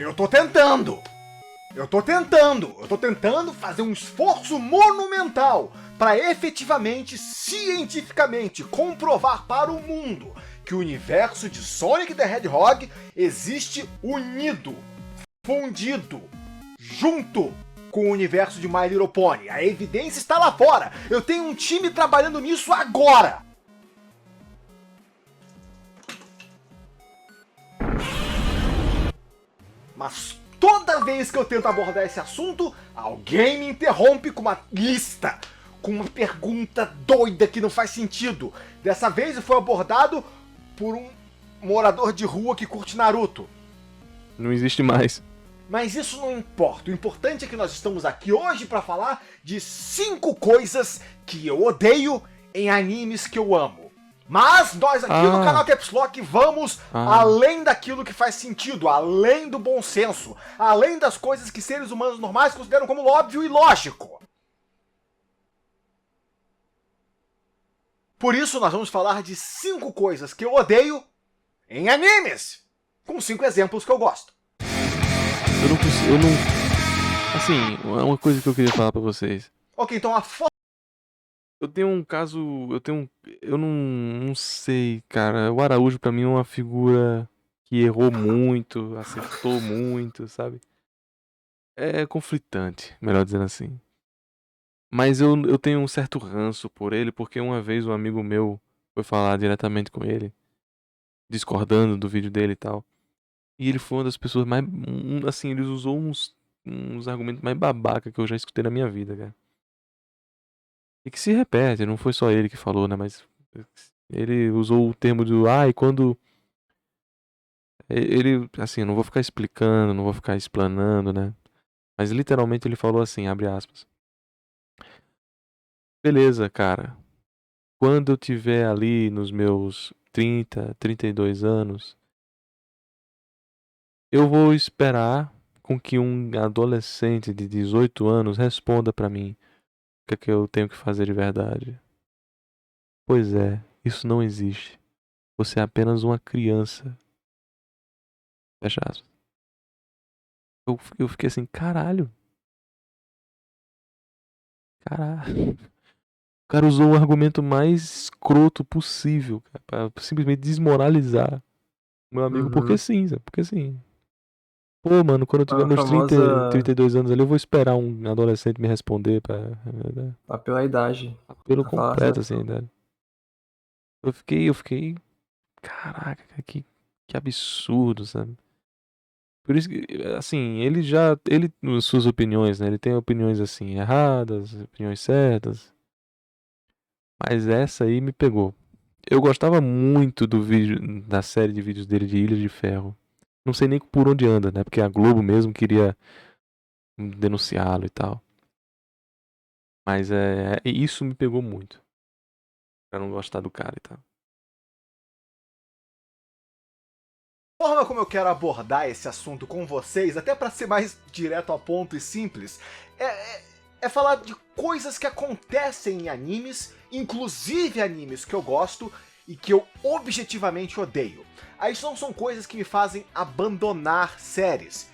Eu tô tentando fazer um esforço monumental para efetivamente, cientificamente comprovar para o mundo que o universo de Sonic the Hedgehog existe unido, fundido, junto com o universo de My Little Pony. A evidência está lá fora. Eu tenho um time trabalhando nisso agora. Mas toda vez que eu tento abordar esse assunto, alguém me interrompe com uma lista, com uma pergunta doida que não faz sentido. Dessa vez foi abordado por um morador de rua que curte Naruto. Não existe mais. Mas isso não importa. O importante é que nós estamos aqui hoje para falar de 5 coisas que eu odeio em animes que eu amo. Mas nós aqui no canal Caps Lock vamos além daquilo que faz sentido, além do bom senso, além das coisas que seres humanos normais consideram como óbvio e lógico. Por isso nós vamos falar de 5 coisas que eu odeio em animes, com 5 exemplos que eu gosto. Eu não... Assim, é uma coisa que eu queria falar pra vocês. Ok, então Eu tenho um caso... Eu não sei, cara. O Araújo pra mim é uma figura que errou muito, acertou muito, sabe? É conflitante, melhor dizendo assim. Mas eu tenho um certo ranço por ele, porque uma vez um amigo meu foi falar diretamente com ele, discordando do vídeo dele e tal. E ele foi uma das pessoas mais... Assim, ele usou uns argumentos mais babaca que eu já escutei na minha vida, cara. E que se repete, não foi só ele que falou, né? Mas ele usou o termo do... e quando... Ele, assim, eu não vou ficar explicando, não vou ficar explanando, né? Mas literalmente ele falou assim, abre aspas. Beleza, cara. Quando eu tiver ali nos meus 30, 32 anos, eu vou esperar com que um adolescente de 18 anos responda pra mim o que é que eu tenho que fazer de verdade. Pois é, isso não existe. Você é apenas uma criança. Fecha aspas. Eu fiquei assim, caralho. Caralho. O cara usou o argumento mais escroto possível, cara, pra simplesmente desmoralizar o meu amigo. Porque sim, sabe? Porque sim. Pô, mano, quando eu tiver meus 30, 32 anos ali, eu vou esperar um adolescente me responder pela idade. Pelo completo, assim, né? Eu fiquei... Caraca, que absurdo, sabe? Por isso que, assim, ele, nas suas opiniões, né? Ele tem opiniões, assim, erradas, opiniões certas. Mas essa aí me pegou. Eu gostava muito do vídeo, da série de vídeos dele de Ilha de Ferro. Não sei nem por onde anda, né? Porque a Globo mesmo queria denunciá-lo e tal. Mas isso me pegou muito. Pra não gostar do cara e tal. A forma como eu quero abordar esse assunto com vocês, até para ser mais direto ao ponto e simples, é falar de coisas que acontecem em animes, inclusive animes que eu gosto e que eu objetivamente odeio. Aí isso não são coisas que me fazem abandonar séries.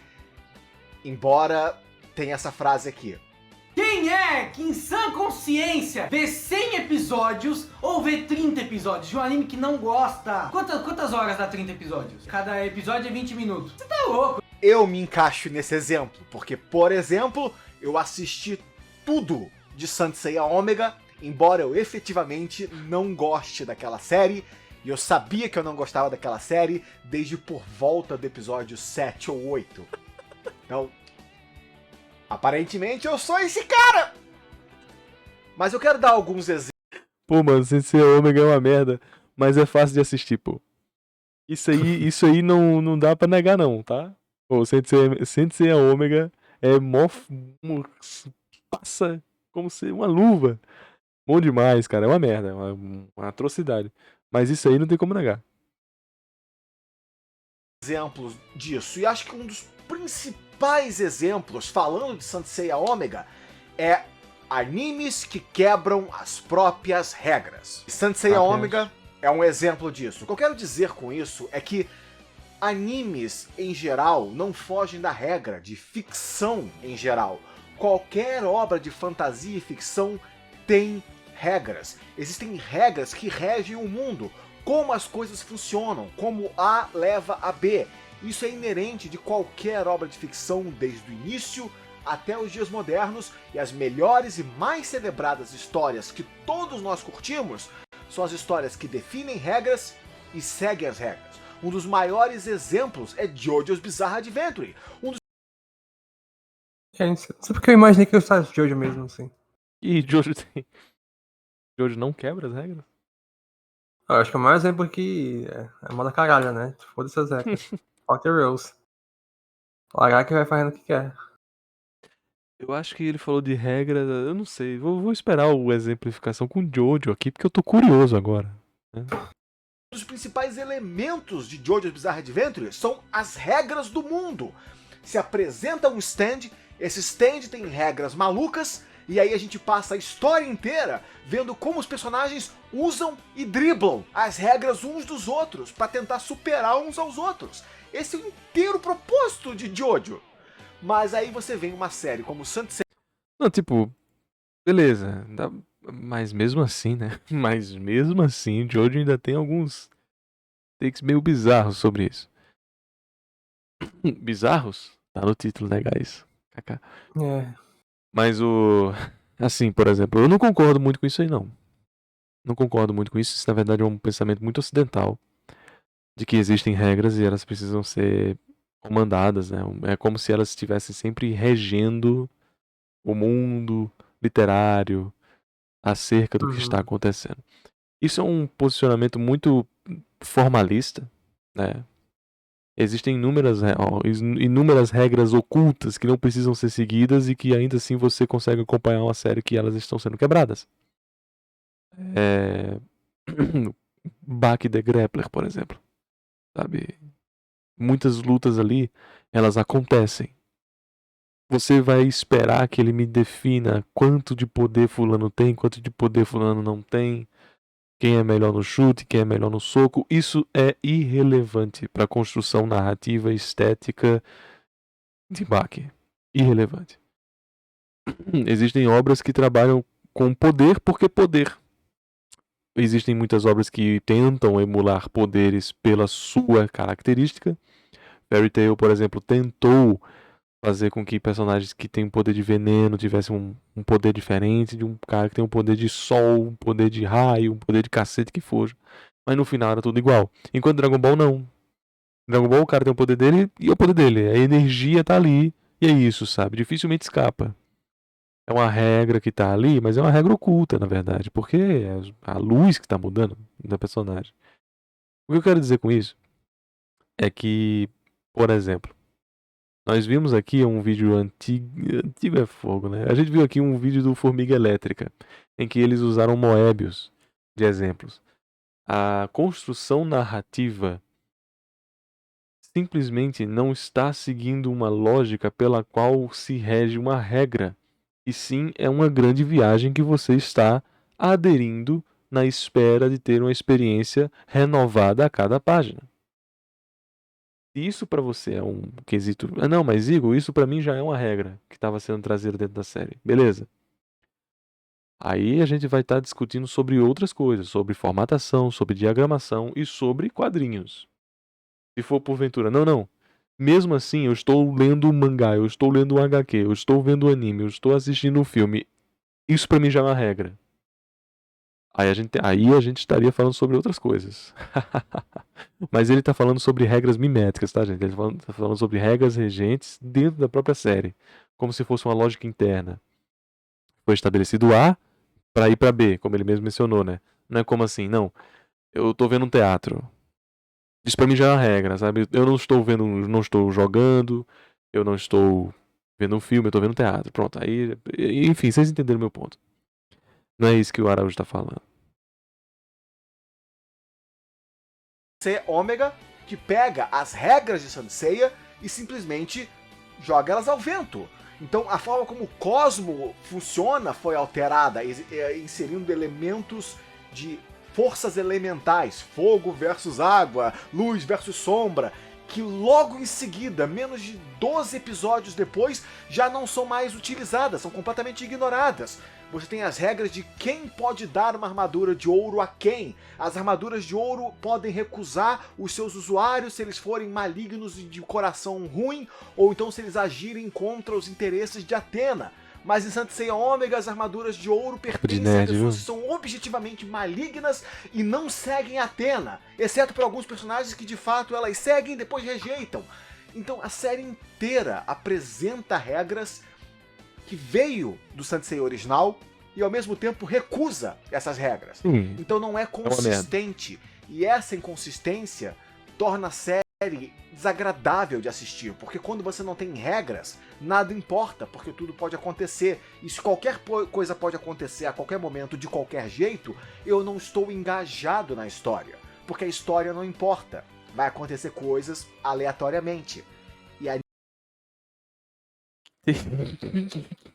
Embora tenha essa frase aqui. Quem é que em sã consciência vê 100 episódios ou vê 30 episódios de um anime que não gosta? Quantas horas dá 30 episódios? Cada episódio é 20 minutos. Você tá louco? Eu me encaixo nesse exemplo, porque, por exemplo, eu assisti tudo de Saint Seiya Ômega, embora eu efetivamente não goste daquela série, e eu sabia que eu não gostava daquela série desde por volta do episódio 7 ou 8. Então, aparentemente eu sou esse cara! Mas eu quero dar alguns exemplos. Pô, mano, Sensei Ômega é uma merda, mas é fácil de assistir, pô. Isso aí não dá pra negar não, tá? Pô, Sensei Ômega é passa como se uma luva. Bom demais, cara, é uma merda, é uma atrocidade. Mas isso aí não tem como negar. Exemplos disso, e acho que um dos principais exemplos, falando de Saint Seiya Ômega, é animes que quebram as próprias regras. Saint Seiya Ômega é um exemplo disso. O que eu quero dizer com isso é que animes em geral não fogem da regra de ficção em geral. Qualquer obra de fantasia e ficção tem regras. Existem regras que regem o mundo, como as coisas funcionam, como A leva a B. Isso é inerente de qualquer obra de ficção desde o início até os dias modernos, e as melhores e mais celebradas histórias que todos nós curtimos são as histórias que definem regras e seguem as regras. Um dos maiores exemplos é JoJo's Bizarre Adventure. Não Não sei porque eu imaginei que eu gostasse de Jojo mesmo, assim. E Jojo tem. Jojo não quebra as regras? Eu acho que o maior exemplo aqui é moda caralho, né? Foda-se as regras. Fuck the rules. Largar que vai fazendo o que quer. Eu acho que ele falou de regra. Eu não sei. Vou esperar a exemplificação com Jojo aqui, porque eu tô curioso agora. Né? Um dos principais elementos de JoJo's Bizarre Adventure são as regras do mundo. Se apresenta um stand, esse stand tem regras malucas, e aí a gente passa a história inteira vendo como os personagens usam e driblam as regras uns dos outros para tentar superar uns aos outros. Esse é o inteiro propósito de Jojo. Mas aí você vem uma série como Saint Não, tipo, beleza. Mas mesmo assim, né? Mas mesmo assim, Jojo ainda tem alguns takes meio bizarros sobre isso. Bizarros? Tá no título, né, guys? Kaká. É. Mas assim, por exemplo, eu não concordo muito com isso aí, não. Não concordo muito com isso. Isso, na verdade, é um pensamento muito ocidental. De que existem regras e elas precisam ser comandadas, né? É como se elas estivessem sempre regendo o mundo literário acerca do que está acontecendo. Isso é um posicionamento muito formalista, né? Existem inúmeras regras ocultas que não precisam ser seguidas e que ainda assim você consegue acompanhar uma série que elas estão sendo quebradas. Bach the Grappler, por exemplo. Sabe? Muitas lutas ali, elas acontecem. Você vai esperar que ele me defina quanto de poder fulano tem, quanto de poder fulano não tem, quem é melhor no chute, quem é melhor no soco. Isso é irrelevante para a construção narrativa e estética de Bach. Irrelevante. Existem obras que trabalham com poder porque poder. Existem muitas obras que tentam emular poderes pela sua característica. Fairy Tail, por exemplo, tentou fazer com que personagens que têm um poder de veneno tivessem um poder diferente de um cara que tem um poder de sol, um poder de raio, um poder de cacete que for. Mas no final era tudo igual. Enquanto Dragon Ball não. Dragon Ball o cara tem o poder dele e é o poder dele. A energia tá ali e é isso, sabe? Dificilmente escapa. É uma regra que tá ali, mas é uma regra oculta, na verdade. Porque é a luz que tá mudando da personagem. O que eu quero dizer com isso é que, por exemplo, nós vimos aqui um vídeo antigo é fogo, né? A gente viu aqui um vídeo do Formiga Elétrica, em que eles usaram Moebius de exemplos. A construção narrativa simplesmente não está seguindo uma lógica pela qual se rege uma regra, e sim é uma grande viagem que você está aderindo na espera de ter uma experiência renovada a cada página. Se isso pra você é um quesito... não, mas Igor, isso pra mim já é uma regra que estava sendo trazida dentro da série. Beleza. Aí a gente vai estar discutindo sobre outras coisas, sobre formatação, sobre diagramação e sobre quadrinhos. Se for porventura, não. Mesmo assim, eu estou lendo um mangá, eu estou lendo um HQ, eu estou vendo um anime, eu estou assistindo um filme. Isso pra mim já é uma regra. Aí a gente estaria falando sobre outras coisas. Mas ele tá falando sobre regras miméticas, tá, gente? Ele tá falando sobre regras regentes dentro da própria série. Como se fosse uma lógica interna. Foi estabelecido A para ir para B, como ele mesmo mencionou, né? Não é como assim, não. Eu tô vendo um teatro. Isso pra mim já é uma regra, sabe? Eu não estou jogando, eu não estou vendo um filme, eu tô vendo um teatro. Pronto, aí... Enfim, vocês entenderam o meu ponto. Não é isso que o Araújo tá falando. Ômega, que pega as regras de Saint Seiya e simplesmente joga elas ao vento. Então a forma como o cosmo funciona foi alterada, inserindo elementos de forças elementais, fogo versus água, luz versus sombra. que logo em seguida, menos de 12 episódios depois, já não são mais utilizadas, são completamente ignoradas. Você tem as regras de quem pode dar uma armadura de ouro a quem. As armaduras de ouro podem recusar os seus usuários se eles forem malignos e de coração ruim, ou então se eles agirem contra os interesses de Athena. Mas em Saint Seiya Ômega, as armaduras de ouro pertencem a pessoas que são objetivamente malignas e não seguem Athena, exceto por alguns personagens que de fato elas seguem e depois rejeitam. Então a série inteira apresenta regras que veio do Saint Seiya original e ao mesmo tempo recusa essas regras. Então não é consistente. E essa inconsistência torna a série desagradável de assistir, porque quando você não tem regras, nada importa, porque tudo pode acontecer. E se qualquer coisa pode acontecer a qualquer momento, de qualquer jeito, eu não estou engajado na história, porque a história não importa. Vai acontecer coisas aleatoriamente. E aí...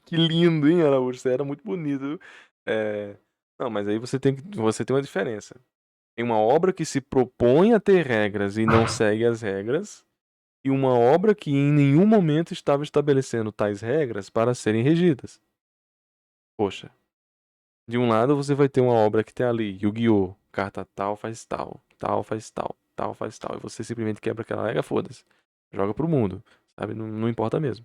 Que lindo, hein, Araújo? Você era muito bonito. Não, mas aí você tem uma diferença. Tem uma obra que se propõe a ter regras e não segue as regras, e uma obra que em nenhum momento estava estabelecendo tais regras para serem regidas. Poxa, de um lado você vai ter uma obra que tem ali, Yu-Gi-Oh! Carta tal faz tal, tal faz tal, tal faz tal, e você simplesmente quebra aquela regra, foda-se. Joga pro mundo, sabe? Não importa mesmo.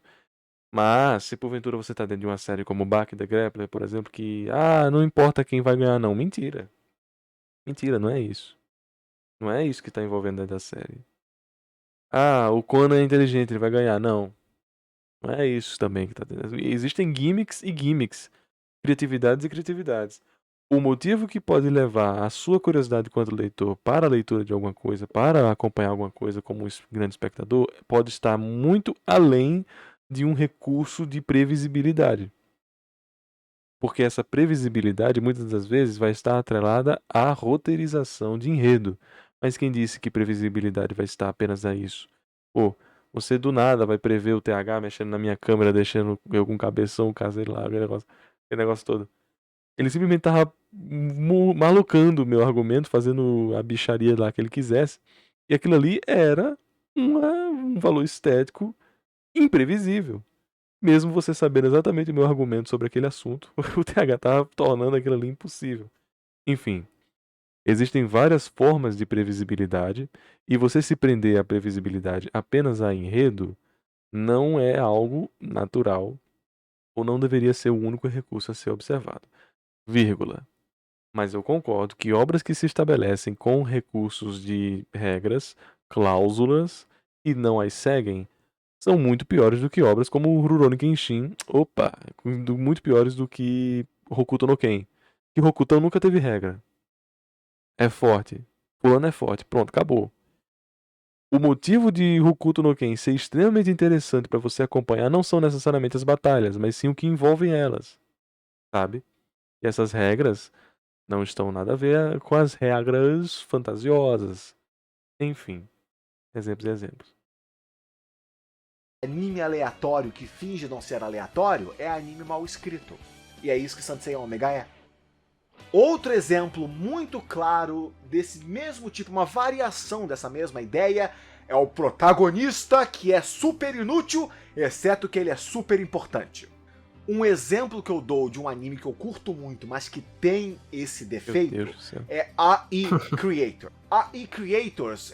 Mas, se porventura você tá dentro de uma série como Baki the Grappler, por exemplo, que, não importa quem vai ganhar não, mentira. Mentira, não é isso. Não é isso que tá envolvendo dentro da série. O Conan é inteligente, ele vai ganhar. Não. Não é isso também que tá dentro. Existem gimmicks e gimmicks. Criatividades e criatividades. O motivo que pode levar a sua curiosidade quanto leitor para a leitura de alguma coisa, para acompanhar alguma coisa como grande espectador, pode estar muito além de um recurso de previsibilidade. Porque essa previsibilidade, muitas das vezes, vai estar atrelada à roteirização de enredo. Mas quem disse que previsibilidade vai estar apenas a isso? Você do nada vai prever o TH mexendo na minha câmera, deixando eu com cabeção caseiro lá, aquele negócio todo. Ele simplesmente tava malucando o meu argumento, fazendo a bicharia lá que ele quisesse. E aquilo ali era um valor estético imprevisível. Mesmo você sabendo exatamente o meu argumento sobre aquele assunto, o TH tá tornando aquilo ali impossível. Enfim, existem várias formas de previsibilidade, e você se prender à previsibilidade apenas a enredo não é algo natural, ou não deveria ser o único recurso a ser observado. Vírgula. Mas eu concordo que obras que se estabelecem com recursos de regras, cláusulas, e não as seguem, são muito piores do que obras como o Rurouni Kenshin. Muito piores do que Hokuto no Ken. Que Hokuto nunca teve regra. É forte. Fulano é forte. Pronto, acabou. O motivo de Hokuto no Ken ser extremamente interessante para você acompanhar não são necessariamente as batalhas, mas sim o que envolvem elas. Sabe? E essas regras não estão nada a ver com as regras fantasiosas. Enfim. Exemplos e exemplos. Anime aleatório que finge não ser aleatório é anime mal escrito. E é isso que Saint Seiya Ômega é. Outro exemplo muito claro desse mesmo tipo, uma variação dessa mesma ideia, é o protagonista que é super inútil, exceto que ele é super importante. Um exemplo que eu dou de um anime que eu curto muito, mas que tem esse defeito, é AI Creator. AI Creators,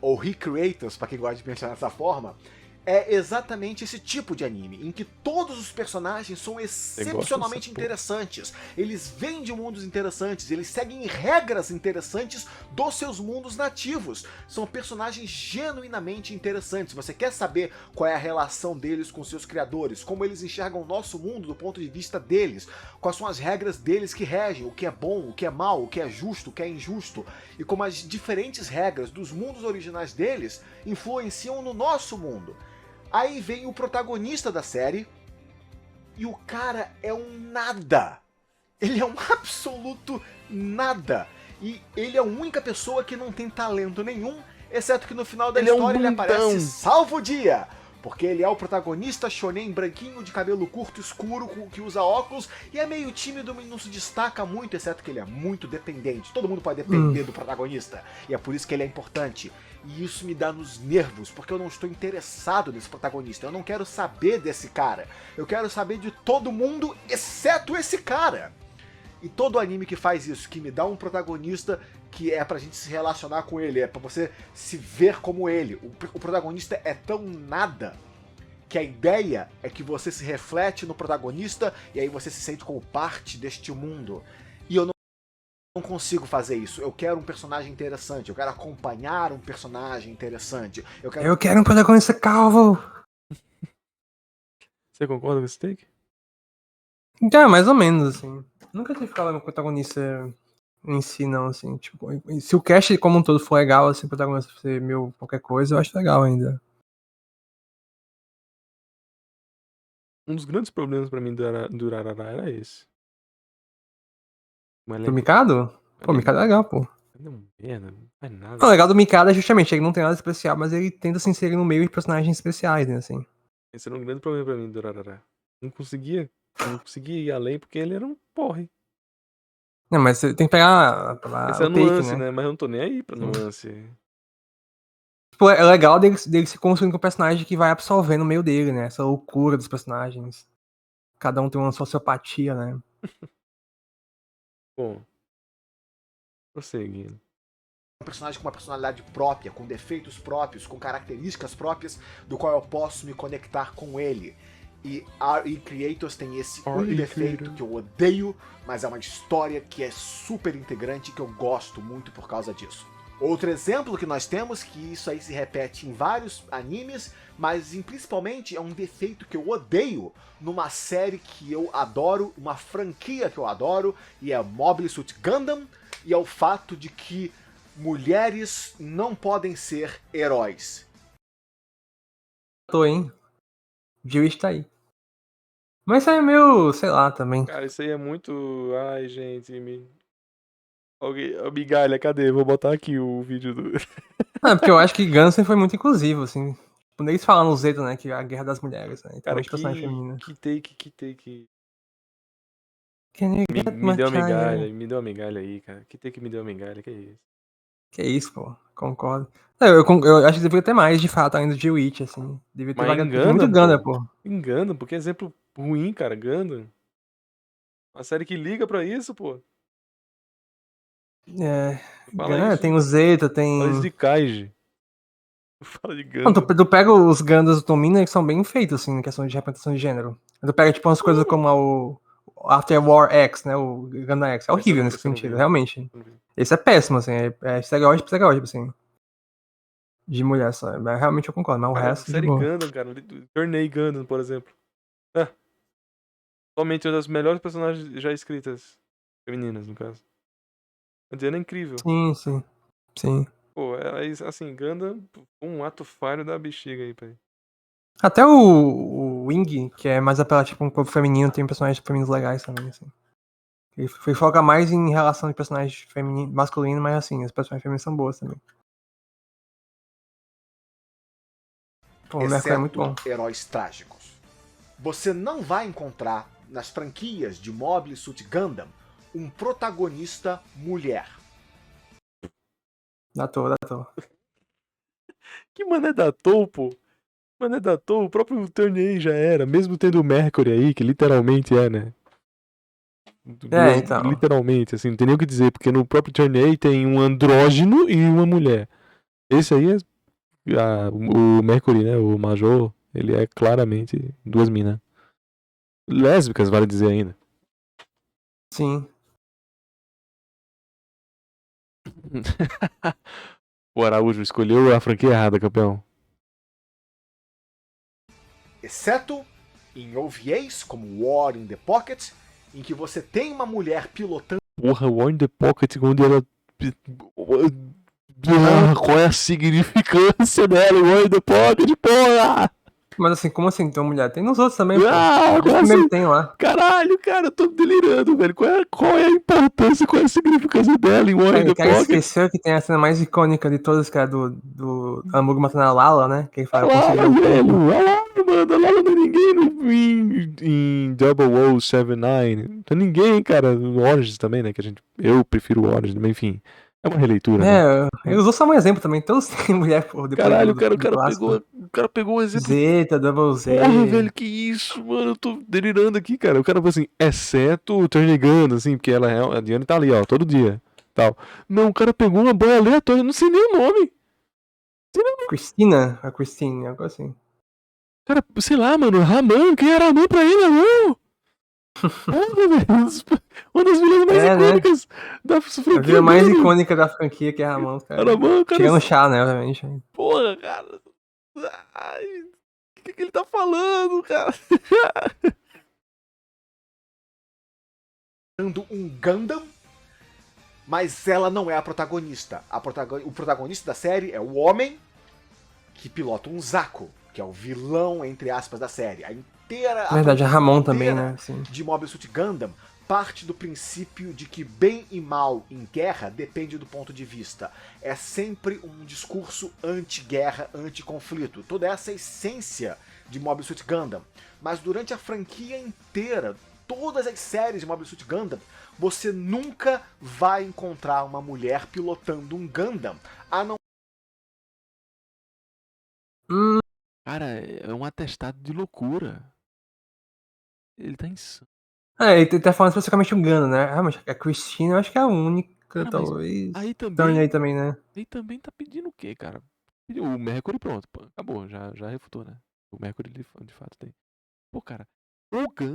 ou Recreators, para quem gosta de pensar dessa forma, é exatamente esse tipo de anime, em que todos os personagens são excepcionalmente interessantes. Eles vêm de mundos interessantes, eles seguem regras interessantes dos seus mundos nativos. São personagens genuinamente interessantes. Você quer saber qual é a relação deles com seus criadores, como eles enxergam o nosso mundo do ponto de vista deles, quais são as regras deles que regem, o que é bom, o que é mal, o que é justo, o que é injusto, e como as diferentes regras dos mundos originais deles influenciam no nosso mundo. Aí vem o protagonista da série, e o cara é um nada. Ele é um absoluto nada. E ele é a única pessoa que não tem talento nenhum, exceto que no final da história ele aparece salvo o dia. Porque ele é o protagonista shonen branquinho de cabelo curto escuro que usa óculos e é meio tímido e não se destaca muito, exceto que ele é muito dependente. Todo mundo pode depender do protagonista e é por isso que ele é importante. E isso me dá nos nervos, porque eu não estou interessado nesse protagonista. Eu não quero saber desse cara. Eu quero saber de todo mundo, exceto esse cara. E todo anime que faz isso, que me dá um protagonista que é pra gente se relacionar com ele, é pra você se ver como ele. O protagonista é tão nada que a ideia é que você se reflete no protagonista e aí você se sente como parte deste mundo. E eu não consigo fazer isso. Eu quero um personagem interessante, eu quero acompanhar um personagem interessante. Eu quero um protagonista calvo! Você concorda com esse take? Então, mais ou menos, assim. Nunca tive ficado no protagonista em si, não, assim. Tipo, se o cast como um todo for legal, assim, o protagonista ser meu qualquer coisa, eu acho legal ainda. Um dos grandes problemas pra mim do Arará era esse. Do Mikado? Pô, o Mikado é legal, pô. Não, merda, não faz nada. O legal do Mikado é justamente, ele não tem nada especial, mas ele tenta se inserir no meio de personagens especiais, né, assim. Esse era um grande problema pra mim do Arará. Não conseguia ir além porque ele era um porre. Não, mas você tem que pegar Essa é a o take, nuance, né? né? Mas eu não tô nem aí pra Sim. nuance. Tipo, é legal dele se construindo com um personagem que vai absorvendo o meio dele, né? Essa loucura dos personagens. Cada um tem uma sociopatia, né? Bom. Prosseguindo. Um personagem com uma personalidade própria, com defeitos próprios, com características próprias, do qual eu posso me conectar com ele. E RE Creators tem esse defeito que eu odeio, mas é uma história que é super integrante e que eu gosto muito por causa disso. Outro exemplo que nós temos, que isso aí se repete em vários animes, mas principalmente é um defeito que eu odeio numa série que eu adoro, uma franquia que eu adoro, e é Mobile Suit Gundam, e é o fato de que mulheres não podem ser heróis. Tô, hein? Jewish tá aí. Mas isso aí é meio, sei lá, também. Cara, isso aí é muito. Ai, gente. Alguém... Ô, migalha, cadê? Vou botar aqui o vídeo do. Não, porque eu acho que Gunsem foi muito inclusivo, assim. Quando eles falam no Zeta, né? Que é a guerra das mulheres, né? Então, Cara, de personagem feminina. que take. Can you get Me my deu uma child? migalha, me deu uma migalha aí, cara. Que take me deu uma migalha, que é isso? Que isso, pô. Concordo. Não, eu acho que deveria ter mais, de fato, ainda de Witch, assim. Devia ter Mas vaga. Tem engana, muito Gundam, pô. Engana, porque é exemplo ruim, cara. Gundam. Uma série que liga pra isso, pô. É. Fala Gundam, isso. tem o Zeta, tem. Fala isso de Kaiji. Fala de Não, Gundam. tu pega os Gundams do Tomino, que são bem feitos, assim, em questão de representação de gênero. Tu pega, tipo, umas coisas como o After War X, né? O Gundam X. É horrível nesse Esse eu não sentido, vi. realmente. Esse é péssimo, assim. É estereótipo, assim. De mulher só. Mas realmente eu concordo, mas o Cara, resto de série boa. Gundam, cara. Journey Gundam, por exemplo. Somente uma das melhores personagens já escritas. Femininas, no caso. Quer dizer, é incrível. Sim. Pô, assim, Gundam, um ato falho da bexiga aí, pai. Até o Wing, que é mais apelativo pra um corpo feminino, tem personagens femininos legais também, assim. Ele foca mais em relação de personagens masculino, mas assim, as personagens femininas são boas também. Pô, o Mercury é muito bom. Heróis trágicos. Você não vai encontrar nas franquias de Mobile Suit Gundam um protagonista mulher. Da toa. Que mané da Tou, pô. Mané da Tou, o próprio Turney já era, mesmo tendo o Mercury aí, que literalmente é, né? Então. Literalmente, assim, não tem nem o que dizer, porque no próprio Turney tem um andrógeno e uma mulher. Esse aí é o Mercury, né? O Major, ele é claramente duas minas. Lésbicas, vale dizer ainda. Sim. O Araújo escolheu a franquia errada, campeão. Exceto em OVAs, como War in the Pocket, em que você tem uma mulher pilotando. Porra, War in the Pocket, onde ela. Qual é a significância dela? War in the Pocket, porra! Mas assim, como assim tem uma mulher? Tem nos outros também, pô. Como Primeiro assim? tem lá. Caralho, cara, eu tô delirando, velho. Qual é a importância, qual é a significância dela em War in the O cara Pocket? esqueceu que tem a cena mais icônica de todas, que é do Hamburgo matando a Lala, né? Que ele fala Lala, velho, a Lala, mano, a Lala não é ninguém em 007-9. Não é ninguém, cara. O Orange também, né? Que eu prefiro o Orange, mas enfim. É uma releitura, né? Ele usou só um exemplo também. Todos têm mulher, pô, depois Caralho, do cara, clássico. o cara pegou um exemplo. Zeta, Double Z. Porra, velho, que isso, mano? Eu tô delirando aqui, cara. O cara falou assim, exceto o Turnigando, assim, porque a Diane tá ali, ó, todo dia. Tal. Não, o cara pegou uma boia aleatória, não sei nem o nome. Cristina? A Christine, algo assim. Cara, sei lá, mano, Raman, quem era Raman pra ele, Raman? Porra, velho, uma das vilãs mais Né? icônicas da A franquia. vilã mais mano. icônica da franquia, que é a Ramon, cara. Raman, cara. Tirando chá, né, obviamente. Porra, cara. Ai, o que ele tá falando, cara? Um Gundam, mas ela não é a protagonista. O protagonista da série é o homem que pilota um Zaku, que é o vilão, entre aspas, da série. A Na verdade, a Ramon também, inteira né? Sim. de Mobile Suit Gundam parte do princípio de que bem e mal em guerra depende do ponto de vista. É sempre um discurso anti-guerra, anti-conflito. Toda essa é a essência de Mobile Suit Gundam. Mas durante a franquia inteira, todas as séries de Mobile Suit Gundam, você nunca vai encontrar uma mulher pilotando um Gundam, a não... Cara, é um atestado de loucura. Ele tá insano. Ele tá falando especificamente o Gano, né? Realmente, a Christine eu acho que é a única, Cara, mas talvez. aí Tony aí também, né? Aí também tá pedindo o quê, cara? O Mercury pronto, pô. Acabou, já refutou, né? O Mercury de fato tem. Pô, cara,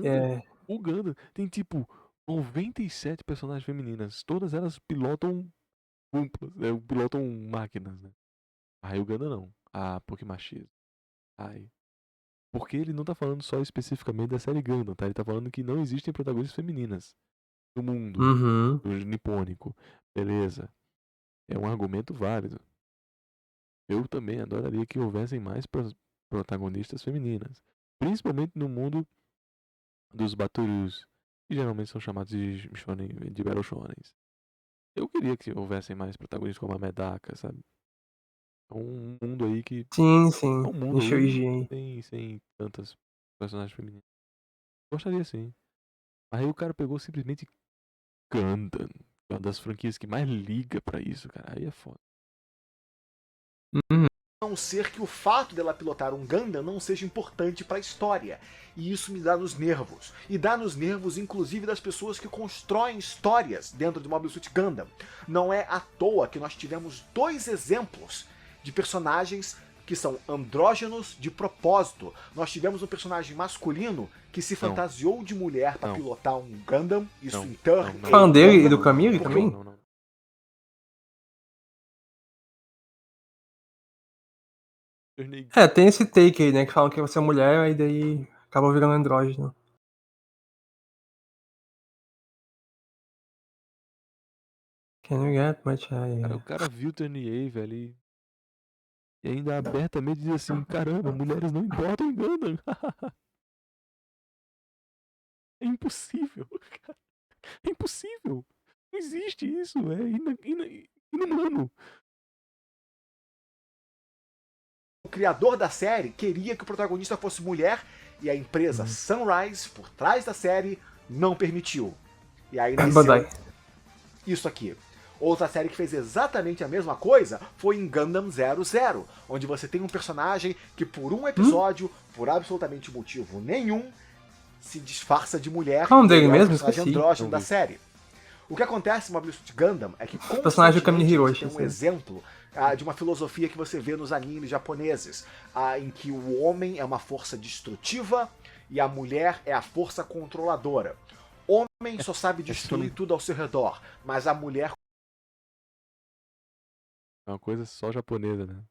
É. o Gundam tem tipo 97 personagens femininas. Todas elas pilotam cúmpulas, pilotam máquinas, né? Aí o Gundam não. Ah, por que machismo? Ai. Porque ele não tá falando só especificamente da série Gundam, tá? Ele tá falando que não existem protagonistas femininas no mundo Uhum. do nipônico. Beleza. É um argumento válido. Eu também adoraria que houvessem mais protagonistas femininas. Principalmente no mundo dos Baturus, que geralmente são chamados de Battle Shonens. Eu queria que houvessem mais protagonistas como a Medaka, sabe? É um mundo aí que... Sim, sim. É um mundo Em Shoiji aí aí. sem tantas personagens femininas. Gostaria sim. Aí o cara pegou simplesmente Gundam, que é uma das franquias que mais liga pra isso, cara. Aí é foda. Uhum. A não ser que o fato dela pilotar um Gundam não seja importante para a história. E isso me dá nos nervos. E dá nos nervos, inclusive, das pessoas que constroem histórias dentro de Mobile Suit Gundam. Não é à toa que nós tivemos 2 exemplos de personagens que são andrógenos de propósito. Nós tivemos um personagem masculino que se fantasiou de mulher para pilotar um Gundam. Isso em Turn. Falando dele e do Camille também? Não. Tem esse take aí, né? Que falam que você é mulher, aí daí acaba virando andrógeno. Can you get much Cara, o cara viu o TNA, velho, e ainda abertamente diz assim, caramba, mulheres não importam em Gundam. É impossível, cara. É impossível. Não existe isso, é inumano. O criador da série queria que o protagonista fosse mulher e a empresa Sunrise, por trás da série, não permitiu. E aí nasceu isso aqui. Outra série que fez exatamente a mesma coisa foi em Gundam 00, onde você tem um personagem que por um episódio, por absolutamente motivo nenhum, se disfarça de mulher. Qual dele mesmo? É o personagem andrógeno da série. O que acontece em Mobile Suit Gundam é que o personagem do Kamini Hiroshi tem um exemplo de uma filosofia que você vê nos animes japoneses, em que o homem é uma força destrutiva e a mulher é a força controladora. O homem só sabe destruir tudo ao seu redor, mas a mulher É uma coisa só japonesa, né?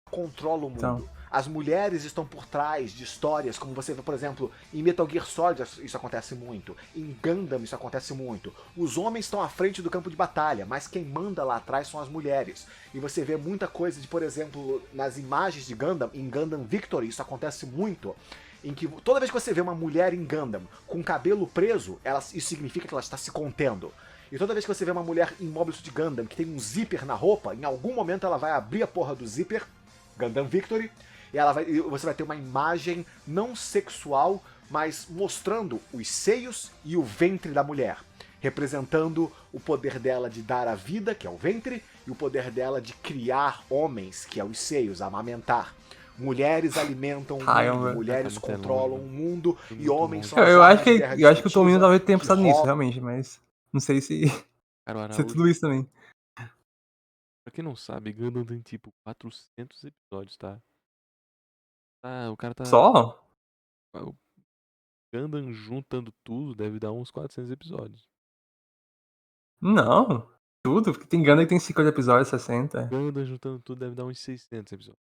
controla o mundo. Então. As mulheres estão por trás de histórias, como você vê, por exemplo, em Metal Gear Solid isso acontece muito, em Gundam isso acontece muito. Os homens estão à frente do campo de batalha, mas quem manda lá atrás são as mulheres. E você vê muita coisa de, por exemplo, nas imagens de Gundam, em Gundam Victory, isso acontece muito, em que toda vez que você vê uma mulher em Gundam com cabelo preso, isso significa que ela está se contendo. E toda vez que você vê uma mulher em Mobile Suit Gundam que tem um zíper na roupa, em algum momento ela vai abrir a porra do zíper, Gundam Victory, e você vai ter uma imagem não sexual, mas mostrando os seios e o ventre da mulher. representando o poder dela de dar a vida, que é o ventre, e o poder dela de criar homens, que é os seios, amamentar. Mulheres alimentam o mundo, Caramba. mulheres Tá muito controlam longe, o mundo Tá e muito homens longe. são as Eu acho armas de que, guerra eu acho que o Tomino destrutiva talvez tenha que pensado nisso, roubam. realmente, mas não sei se, Cara, o se é Araújo, tudo isso também. pra quem não sabe, Gundam tem tipo 400 episódios, tá? O cara tá. Só? O Gundam juntando tudo deve dar uns 400 episódios. Não. Tudo, porque tem Gundam que tem 50 episódios, 60. Gundam juntando tudo deve dar uns 600 episódios.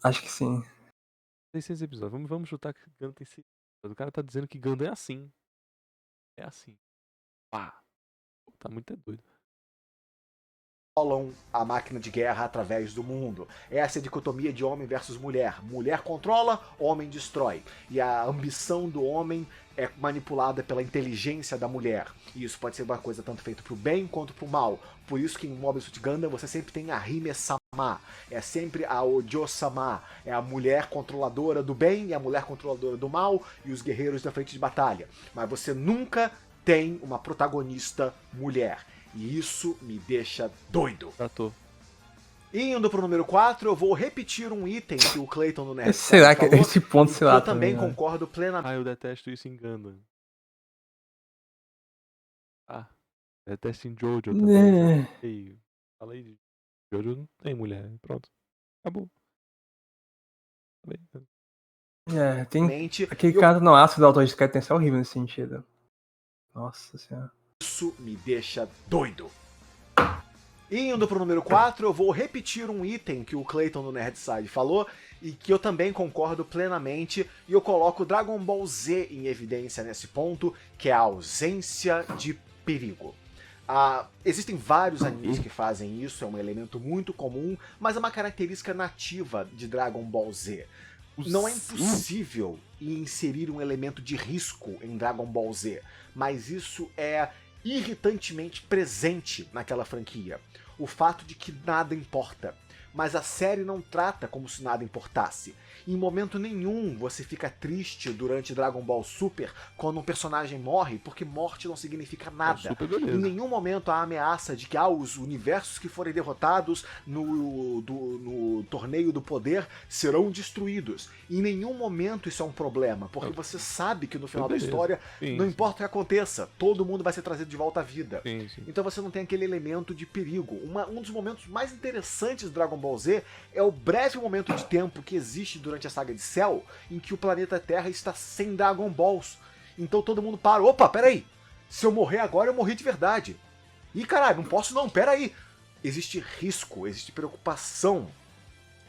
Acho que sim. 600 episódios. Vamos chutar que Gundam tem 600 episódios. O cara tá dizendo que Gundam é assim. É assim. Pá. Pô, tá muito doido. Controlam a máquina de guerra através do mundo. Essa é a dicotomia de homem versus mulher. Mulher controla, homem destrói. E a ambição do homem é manipulada pela inteligência da mulher. E isso pode ser uma coisa tanto feita pro bem quanto pro mal. Por isso que em Mobile Suit Gundam você sempre tem a Hime-sama. É sempre a Ojo-sama. É a mulher controladora do bem e a mulher controladora do mal e os guerreiros da frente de batalha. Mas você nunca tem uma protagonista mulher. E isso me deixa doido. Tratou. Indo pro número 4, eu vou repetir um item que o Clayton no Nerd Será que falou, esse ponto, e sei que lá, eu também né? concordo plenamente. Eu detesto isso em Gundam. Detesto em Jojo também. É. Ei, falei de Jojo não tem mulher. Pronto. Acabou. Tá bem. É, tem aquele Eu- cara no ácido da autor de Sky tem é horrível nesse sentido. Nossa senhora. Isso me deixa doido. Indo pro número 4, eu vou repetir um item que o Clayton no Nerdside falou e que eu também concordo plenamente, e eu coloco Dragon Ball Z em evidência nesse ponto, que é a ausência de perigo. Existem vários animes que fazem isso, é um elemento muito comum, mas é uma característica nativa de Dragon Ball Z. Não é impossível inserir um elemento de risco em Dragon Ball Z, mas isso é irritantemente presente naquela franquia. O fato de que nada importa. Mas a série não trata como se nada importasse. Em momento nenhum você fica triste durante Dragon Ball Super quando um personagem morre, porque morte não significa nada. Super beleza. Em nenhum momento há ameaça de que os universos que forem derrotados no torneio do poder serão destruídos. Em nenhum momento isso é um problema, porque você sabe que no final da Beleza. história, Sim, não sim. importa o que aconteça, todo mundo vai ser trazido de volta à vida. Sim, sim. Então você não tem aquele elemento de perigo. Um dos momentos mais interessantes do Dragon Ball Z é o breve momento de tempo que existe durante a saga de Cell, em que o planeta Terra está sem Dragon Balls. Então todo mundo para, opa, peraí, se eu morrer agora, eu morri de verdade. Ih, caralho, não posso não, peraí. Existe risco, existe preocupação.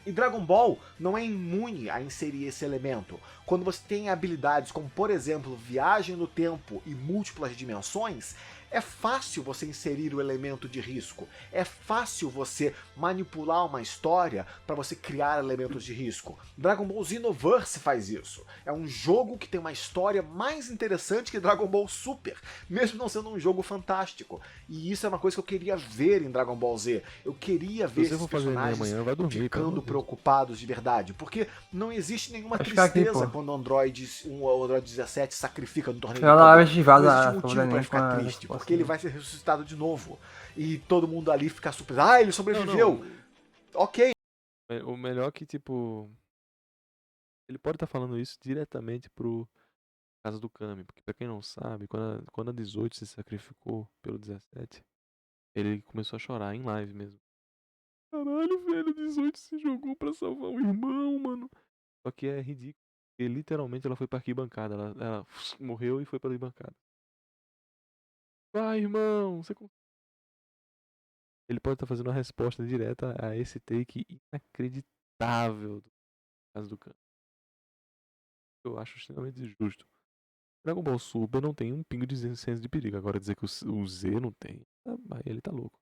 E Dragon Ball não é imune a inserir esse elemento. Quando você tem habilidades como, por exemplo, viagem no tempo e múltiplas dimensões, é fácil você inserir o elemento de risco. É fácil você manipular uma história para você criar elementos de risco. Dragon Ball Xenoverse faz isso. É um jogo que tem uma história mais interessante que Dragon Ball Super, mesmo não sendo um jogo fantástico. E isso é uma coisa que eu queria ver em Dragon Ball Z. Eu queria ver você esses for fazer Enem personagens amanhã, vai dormir, pelo amor ficando de Deus. preocupados de verdade. Porque não existe nenhuma Vai ficar aqui, tristeza pô. quando o Android 17 sacrifica no torneio Ela do poder. vai ativada Não existe a motivo favor pra da ficar Enem com a triste, resposta, porque ele né? vai ser ressuscitado de novo. E todo mundo ali fica surpreso. Ah, ele sobreviveu! Ok. O melhor é que, tipo. Ele pode estar falando isso diretamente pro caso do Kami. Porque, pra quem não sabe, quando a 18 se sacrificou pelo 17, ele começou a chorar em live mesmo. Caralho, velho, 18 se jogou pra salvar o irmão, mano. Só que é ridículo. Porque literalmente ela foi pra arquibancada. Ela morreu e foi pra arquibancada. Vai, irmão, você consegue. Ele pode estar fazendo uma resposta direta a esse take inacreditável do caso do Kami. Eu acho extremamente justo. Dragon Ball Super não tem um pingo de senso de perigo. Agora dizer que o Z não tem, aí ele tá louco.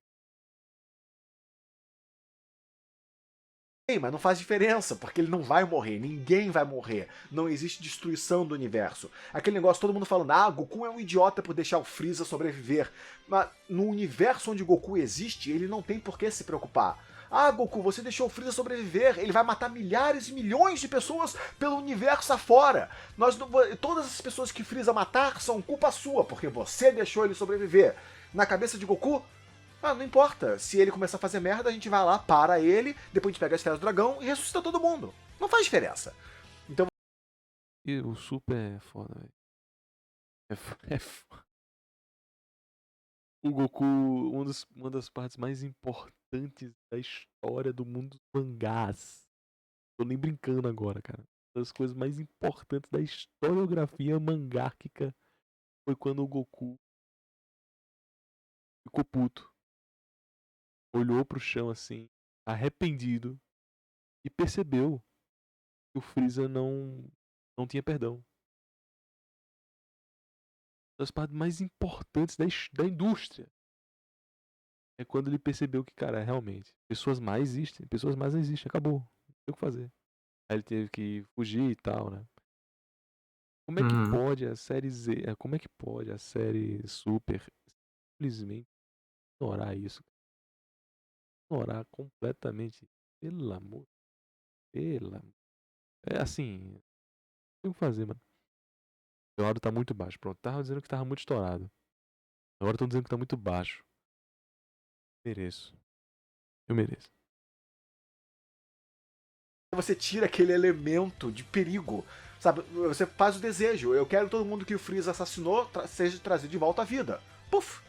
Mas não faz diferença, porque ele não vai morrer, ninguém vai morrer. Não existe destruição do universo. Aquele negócio, todo mundo falando, Goku é um idiota por deixar o Freeza sobreviver. Mas no universo onde Goku existe, ele não tem por que se preocupar. Ah, Goku, você deixou o Freeza sobreviver, ele vai matar milhares e milhões de pessoas pelo universo afora. Todas as pessoas que Freeza matar são culpa sua, porque você deixou ele sobreviver. Na cabeça de Goku, não importa. Se ele começar a fazer merda, a gente vai lá, para ele, depois a gente pega as esferas do dragão e ressuscita todo mundo. Não faz diferença. E o Super é foda, velho. É foda. O Goku, uma das partes mais importantes da história do mundo dos mangás. Tô nem brincando agora, cara. Uma das coisas mais importantes da historiografia mangárquica foi quando o Goku ficou puto. Olhou pro chão assim, arrependido, e percebeu que o Freeza não tinha perdão. Uma das partes mais importantes da indústria é quando ele percebeu que, cara, realmente, pessoas mais não existem, acabou. Não tem o que fazer. Aí ele teve que fugir e tal, né? Como é que Uhum. pode a série Z, como é que pode a série Super simplesmente ignorar isso? Ignorar completamente. Pelo amor. É assim, não tem o que fazer, mano. O áudio tá muito baixo. Pronto, tava dizendo que tava muito estourado. Agora estão dizendo que tá muito baixo. Mereço. Eu mereço. Você tira aquele elemento de perigo, sabe? Você faz o desejo. Eu quero que todo mundo que o Freeza assassinou seja trazido de volta à vida. Puf!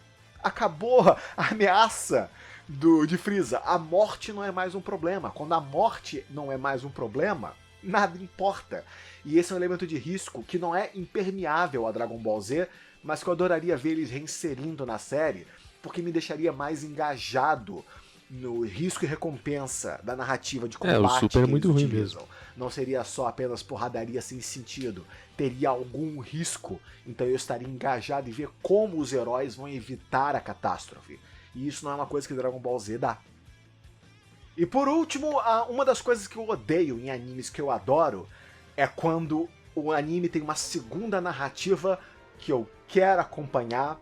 Acabou a ameaça de Freeza. A morte não é mais um problema. Quando a morte não é mais um problema, nada importa. E esse é um elemento de risco que não é impermeável a Dragon Ball Z, mas que eu adoraria ver eles reinserindo na série, porque me deixaria mais engajado no risco e recompensa da narrativa de combate o Super é que eles muito ruim utilizam. Não seria só apenas porradaria sem sentido. Teria algum risco, então eu estaria engajado em ver como os heróis vão evitar a catástrofe. E isso não é uma coisa que Dragon Ball Z dá. E por último, uma das coisas que eu odeio em animes que eu adoro é quando o anime tem uma segunda narrativa que eu quero acompanhar,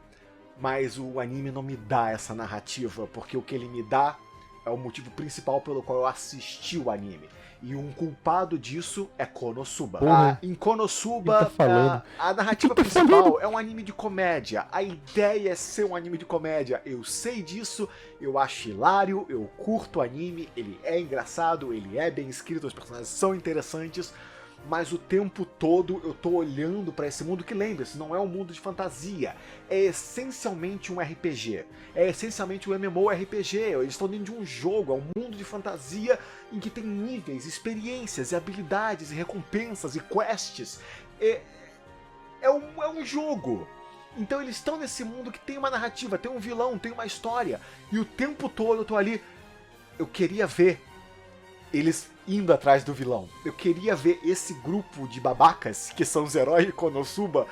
mas o anime não me dá essa narrativa, porque o que ele me dá é o motivo principal pelo qual eu assisti o anime. E um culpado disso é Konosuba. Porra. Em Quem Konosuba, tá falando? a narrativa Quem tá principal falando? é um anime de comédia. A ideia é ser um anime de comédia. Eu sei disso, eu acho hilário, eu curto o anime, ele é engraçado, ele é bem escrito, os personagens são interessantes, mas o tempo todo eu tô olhando pra esse mundo que, lembre-se, não é um mundo de fantasia, é essencialmente um RPG, é essencialmente um MMORPG, eles estão dentro de um jogo, é um mundo de fantasia em que tem níveis, experiências, e habilidades, e recompensas, e quests, é um jogo. Então eles estão nesse mundo que tem uma narrativa, tem um vilão, tem uma história, e o tempo todo eu tô ali, eu queria ver eles indo atrás do vilão. Eu queria ver esse grupo de babacas, que são os heróis de Konosuba,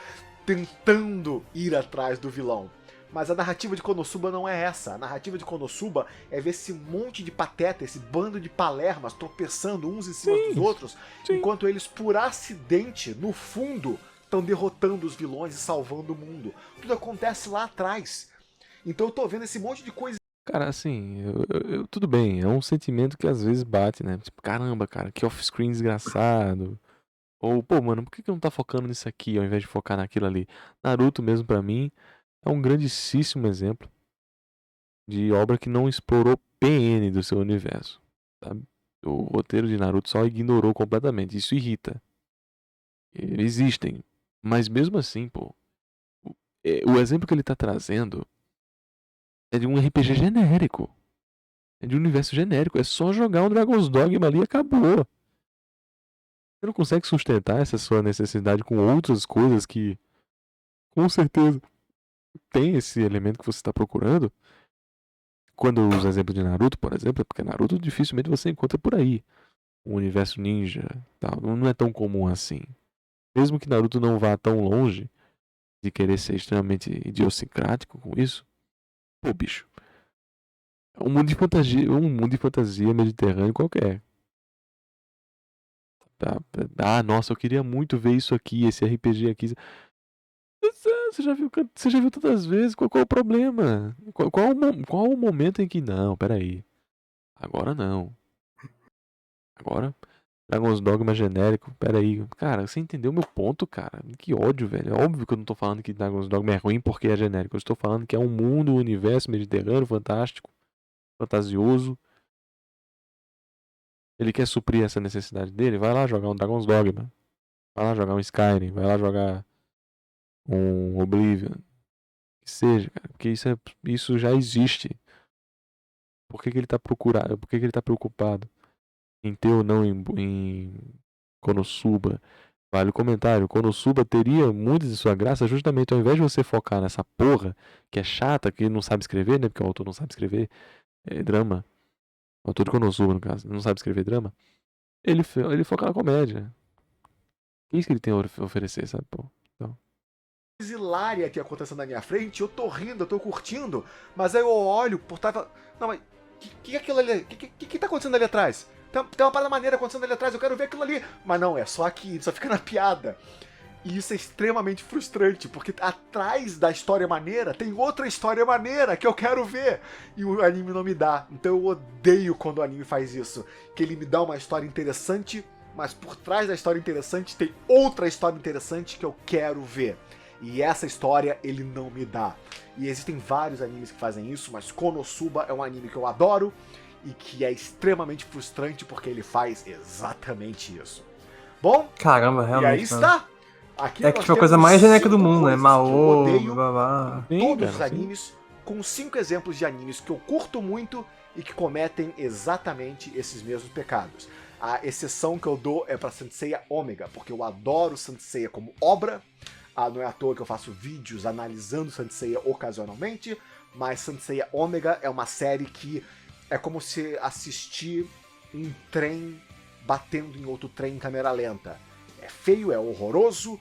tentando ir atrás do vilão. Mas a narrativa de Konosuba não é essa. A narrativa de Konosuba é ver esse monte de pateta, esse bando de palermas tropeçando uns em cima dos outros, enquanto eles, por acidente, no fundo, estão derrotando os vilões e salvando o mundo. Tudo acontece lá atrás. Então eu tô vendo esse monte de coisa. Cara, assim, tudo bem, é um sentimento que às vezes bate, né? Tipo, caramba, cara, que off-screen desgraçado. Ou, pô, mano, por que não tá focando nisso aqui ao invés de focar naquilo ali? Naruto mesmo, pra mim, é um grandíssimo exemplo de obra que não explorou PN do seu universo, sabe? O roteiro de Naruto só ignorou completamente, isso irrita. Existem, mas mesmo assim, pô, o exemplo que ele tá trazendo é de um RPG genérico. É de um universo genérico. É só jogar um Dragon's Dogma ali e acabou. Você não consegue sustentar essa sua necessidade com outras coisas que, com certeza, tem esse elemento que você está procurando. Quando eu uso o exemplo de Naruto, por exemplo, é porque Naruto dificilmente você encontra por aí. O universo ninja, tal, não é tão comum assim. Mesmo que Naruto não vá tão longe de querer ser extremamente idiosincrático com isso, pô, bicho, é um mundo de fantasia mediterrâneo qualquer. Tá? Nossa, eu queria muito ver isso aqui, esse RPG aqui. Você já viu tantas vezes, qual é o problema? Qual o momento em que não, peraí. Agora não. Agora, Dragon's Dogma genérico. Pera aí. Cara, você entendeu meu ponto, cara? Que ódio, velho. É óbvio que eu não tô falando que Dragon's Dogma é ruim porque é genérico. Eu estou falando que é um mundo, um universo mediterrâneo, fantástico, fantasioso. Ele quer suprir essa necessidade dele, vai lá jogar um Dragon's Dogma. Vai lá jogar um Skyrim. Vai lá jogar um Oblivion. Que seja, cara. Porque isso já existe. Por que ele tá procurando? Por que ele tá preocupado em ter ou não em Konosuba? Vale o comentário. Konosuba teria muito de sua graça justamente ao invés de você focar nessa porra que é chata, que não sabe escrever, né? Porque o autor não sabe escrever drama. O autor de Konosuba, no caso, não sabe escrever drama. Ele foca na comédia. Que é isso que ele tem a oferecer, sabe, pô? Então, hilária que acontecendo na minha frente, eu tô rindo, eu tô curtindo, mas aí eu olho por trás e falo, não, mas que é aquilo ali? Que tá acontecendo ali atrás? Tem uma parada maneira acontecendo ali atrás, eu quero ver aquilo ali. Mas não, é só aqui, só fica na piada. E isso é extremamente frustrante, porque atrás da história maneira tem outra história maneira que eu quero ver. E o anime não me dá. Então eu odeio quando o anime faz isso. Que ele me dá uma história interessante, mas por trás da história interessante tem outra história interessante que eu quero ver. E essa história ele não me dá. E existem vários animes que fazem isso, mas Konosuba é um anime que eu adoro e que é extremamente frustrante porque ele faz exatamente isso. Bom, Caramba, e realmente. aí está. Aqui É que nós tipo a coisa temos mais genérica do 5 mundo, né? coisas que eu Maô, odeio blá blá. sim, todos cara, os sim. animes, com 5 exemplos de animes que eu curto muito e que cometem exatamente esses mesmos pecados. A exceção que eu dou é pra Saint Seiya Ômega, porque eu adoro Saint Seiya como obra. Não é à toa que eu faço vídeos analisando Saint Seiya ocasionalmente, mas Saint Seiya Ômega é uma série que é como se assistir um trem batendo em outro trem em câmera lenta. É feio, é horroroso,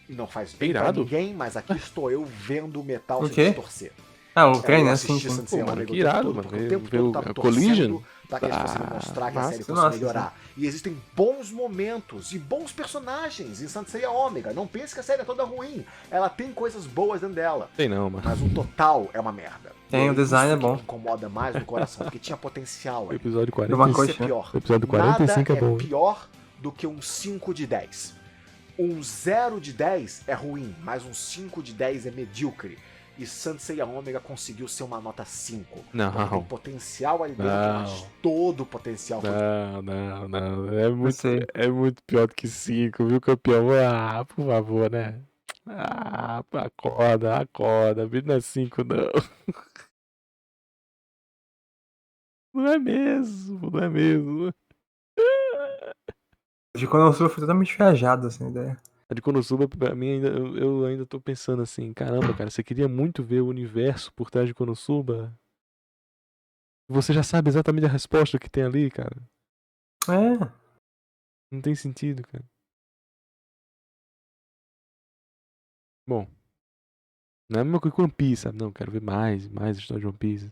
não faz bem pra Irado. ninguém, mas aqui estou eu vendo o metal O se quê? distorcer. Ah, o trem, eu né? Sim, assisti sim. Saint Seiya Pô, mano, Omega que o tempo irado, todo, mano. porque o tempo Ver todo o tava Collision. torcendo pra que eles fossem mostrar que a série fosse Nossa, melhorar. E existem bons momentos e bons personagens em Saint Seiya Omega. Não pense que a série é toda ruim. Ela tem coisas boas dentro dela. Sei não, mano. Mas o total é uma merda. Tem, E o design isso é bom. que me incomoda mais no coração, porque tinha potencial O ali. episódio Do uma 45. Isso é pior. O episódio 45 Nada é bom. pior do que um 5 de 10. Um 0 de 10 é ruim, mas um 5 de 10 é medíocre. E Saint Seiya Omega conseguiu ser uma nota 5. Não. Porque tem potencial ali dentro, Não. mas todo o potencial foi... Não. Sei. É muito pior do que 5, viu, campeão? Ah, por favor, né? Ah, acorda. Vida não é 5, não. Não é mesmo. De Konosuba foi totalmente viajado, assim, a ideia. A de Konosuba, pra mim, eu ainda tô pensando assim, caramba, cara, você queria muito ver o universo por trás de Konosuba? Você já sabe exatamente a resposta que tem ali, cara. É, Não tem sentido, cara. Bom, não é a mesma coisa que One Piece, sabe? Não, quero ver mais história de One Piece.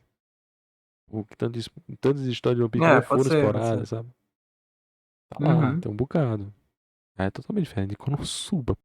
Tantas histórias de One Piece que não pode foram ser, pode exploradas, ser. sabe? Tá lá, Uhum. tem um bocado. É totalmente diferente de Konosuba.